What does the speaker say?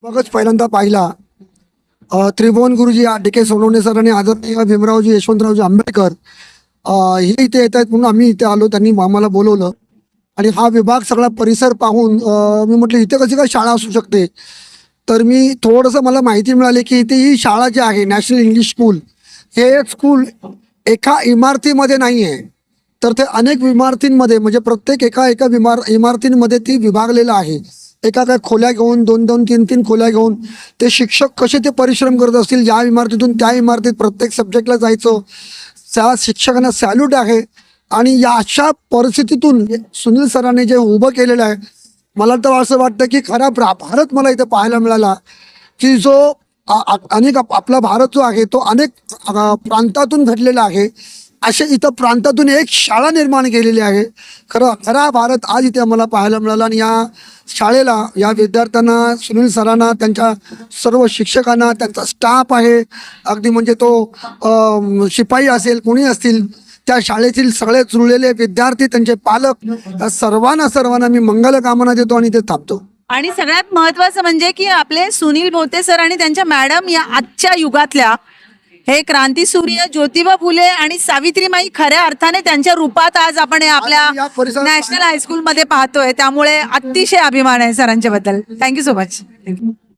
मगच पहिल्यांदा पाहिला त्रिभुवन गुरुजी DK सोनवणे सर आणि आदरणीय भीमरावजी यशवंतरावजी आंबेडकर हे इथे येत आहेत म्हणून आम्ही इथे आलो. त्यांनी आम्हाला बोलवलं आणि हा विभाग सगळा परिसर पाहून मी म्हटलं इथे कशी काय शाळा असू शकते. तर मी थोडंसं मला माहिती मिळाली की इथे ही शाळा जी आहे नॅशनल इंग्लिश स्कूल, हे स्कूल एका इमारतीमध्ये नाही आहे, तर ते अनेक इमारतींमध्ये म्हणजे प्रत्येक एका इमारतींमध्ये ती विभागलेलं आहे. एका खोल्या घेऊन 2-2, 3-3 खोल्या घेऊन ते शिक्षक कसे ते परिश्रम करत असतील. ज्या इमारतीतून त्या इमारतीत प्रत्येक सब्जेक्टला जायचं, त्या शिक्षकांना सॅल्यूट आहे. आणि या अशा परिस्थितीतून सुनील सरांनी जे उभं केलेलं आहे, मला तर असं वाटतं की खरा भारत मला इथं पाहायला मिळाला की जो अनेक आपला भारत जो आहे तो अनेक प्रांतातून घडलेला आहे. अशा इथं प्रांतातून एक शाळा निर्माण केलेली आहे. खरा भारत आज इथे आम्हाला पाहायला मिळाला. आणि या शाळेला, या विद्यार्थ्यांना, सुनील सरांना, त्यांच्या सर्व शिक्षकांना, त्यांचा स्टाफ आहे, अगदी म्हणजे तो शिपाई असेल, कोणी असतील, त्या शाळेतील सगळे जुळलेले विद्यार्थी, त्यांचे पालक, सर्वांना मी मंगलकामना देतो आणि ते थांबतो. आणि सगळ्यात महत्वाचं म्हणजे की आपले सुनील भोते सर आणि त्यांच्या मॅडम या आजच्या युगातल्या हे क्रांतीसूर्य ज्योतिबा फुले आणि सावित्रीमाई खऱ्या अर्थाने त्यांच्या रूपात आज आपण आपल्या नॅशनल हायस्कूल मध्ये पाहतोय. त्यामुळे अतिशय अभिमान आहे सरांच्या बद्दल. Thank you so much.